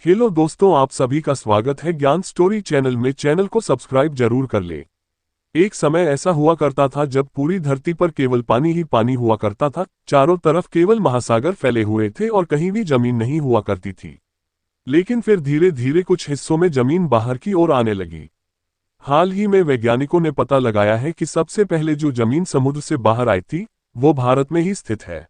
Hello दोस्तों, आप सभी का स्वागत है ज्ञान स्टोरी चैनल में। चैनल को सब्सक्राइब जरूर कर ले। एक समय ऐसा हुआ करता था जब पूरी धरती पर केवल पानी ही पानी हुआ करता था। चारों तरफ केवल महासागर फैले हुए थे और कहीं भी जमीन नहीं हुआ करती थी। लेकिन फिर धीरे धीरे कुछ हिस्सों में जमीन बाहर की ओर आने लगी। हाल ही में वैज्ञानिकों ने पता लगाया है कि सबसे पहले जो जमीन समुद्र से बाहर आई थी वो भारत में ही स्थित है।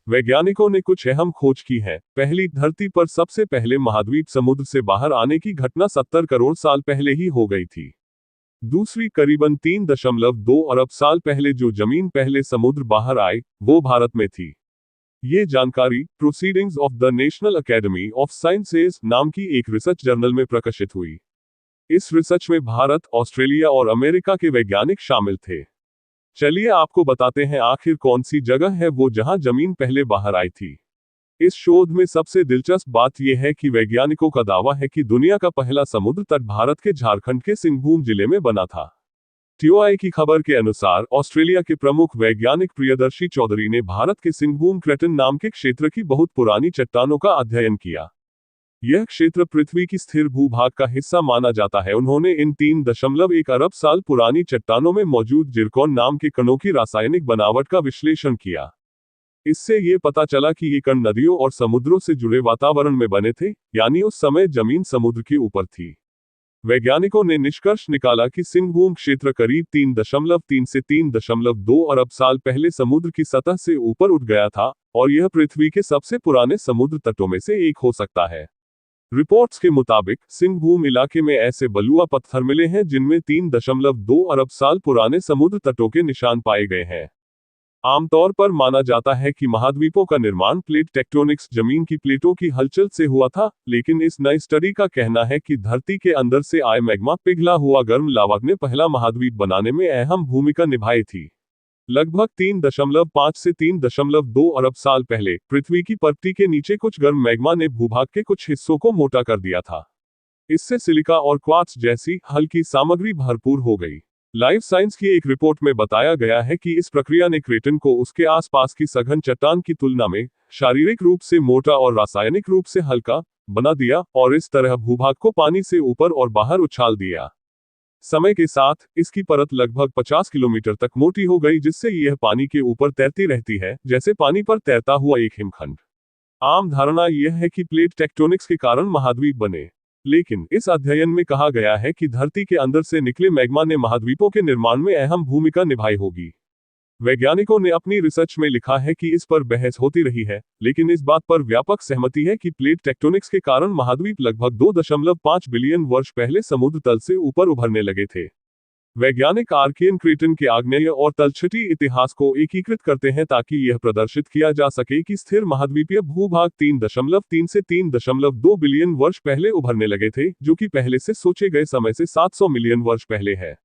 वैज्ञानिकों ने कुछ अहम खोज की है। पहली, धरती पर सबसे पहले महाद्वीप समुद्र से बाहर आने की घटना 70 करोड़ साल पहले ही हो गई थी। दूसरी, करीबन 3.2 अरब साल पहले जो जमीन पहले समुद्र बाहर आई वो भारत में थी। ये जानकारी proceedings of the national academy of sciences नाम की एक रिसर्च जर्नल में प्रकाशित हुई। इस रिसर्च में भारत, ऑस्ट्रेलिया और अमेरिका के वैज्ञानिक शामिल थे। चलिए आपको बताते हैं आखिर कौन सी जगह है वो जहां जमीन पहले बाहर आई थी। इस शोध में सबसे दिलचस्प बात यह है कि वैज्ञानिकों का दावा है कि दुनिया का पहला समुद्र तट भारत के झारखंड के सिंहभूम जिले में बना था। टीओआई की खबर के अनुसार ऑस्ट्रेलिया के प्रमुख वैज्ञानिक प्रियदर्शी चौधरी ने भारत के सिंहभूम क्रेटन नाम के क्षेत्र की बहुत पुरानी चट्टानों का अध्ययन किया। यह क्षेत्र पृथ्वी की स्थिर भूभाग का हिस्सा माना जाता है। उन्होंने इन 3.1 अरब साल पुरानी चट्टानों में मौजूद जिरकॉन नाम के कणों की रासायनिक बनावट का विश्लेषण किया। इससे ये पता चला कि ये कण नदियों और समुद्रों से जुड़े वातावरण में बने थे, यानी उस समय जमीन समुद्र के ऊपर थी। वैज्ञानिकों ने निष्कर्ष निकाला कि सिंहभूम क्षेत्र करीब 3.3 से 3.2 अरब साल पहले समुद्र की सतह से ऊपर उठ गया था और यह पृथ्वी के सबसे पुराने समुद्र तटों में से एक हो सकता है। रिपोर्ट्स के मुताबिक सिंहभूम इलाके में ऐसे बलुआ पत्थर मिले हैं जिनमें 3.2 अरब साल पुराने समुद्र तटों के निशान पाए गए हैं। आमतौर पर माना जाता है कि महाद्वीपों का निर्माण प्लेट टेक्टोनिक्स जमीन की प्लेटों की हलचल से हुआ था, लेकिन इस नई स्टडी का कहना है कि धरती के अंदर से आए मैग्मा, पिघला हुआ गर्म लावा ने पहला महाद्वीप बनाने में अहम भूमिका निभाई थी। लगभग 3.5 से 3.2 अरब साल पहले पृथ्वी की परत के नीचे कुछ गर्म मैग्मा ने भूभाग के कुछ हिस्सों को मोटा कर दिया था। इससे सिलिका और क्वार्ट्ज जैसी हल्की सामग्री भरपूर हो गई। लाइफ साइंस की एक रिपोर्ट में बताया गया है कि इस प्रक्रिया ने क्रेटन को उसके आसपास की सघन चट्टान की तुलना में शारीरिक रूप से मोटा और रासायनिक रूप से हल्का बना दिया और इस तरह भूभाग को पानी से ऊपर और बाहर उछाल दिया। समय के साथ इसकी परत लगभग 50 किलोमीटर तक मोटी हो गई, जिससे यह पानी के ऊपर तैरती रहती है, जैसे पानी पर तैरता हुआ एक हिमखंड। आम धारणा यह है कि प्लेट टेक्टोनिक्स के कारण महाद्वीप बने, लेकिन इस अध्ययन में कहा गया है कि धरती के अंदर से निकले मैग्मा ने महाद्वीपों के निर्माण में अहम भूमिका निभाई होगी। वैज्ञानिकों ने अपनी रिसर्च में लिखा है कि इस पर बहस होती रही है, लेकिन इस बात पर व्यापक सहमति है कि प्लेट टेक्टोनिक्स के कारण महाद्वीप लगभग 2.5 बिलियन वर्ष पहले समुद्र तल से ऊपर उभरने लगे थे। वैज्ञानिक आर्कियन क्रेटन के आग्नेय और तलछटी इतिहास को एकीकृत करते हैं ताकि यह प्रदर्शित किया जा सके कि स्थिर महाद्वीपीय भूभाग 3.3 से 3.2 बिलियन वर्ष पहले उभरने लगे थे, जो कि पहले से सोचे गए समय से 700 मिलियन वर्ष पहले है।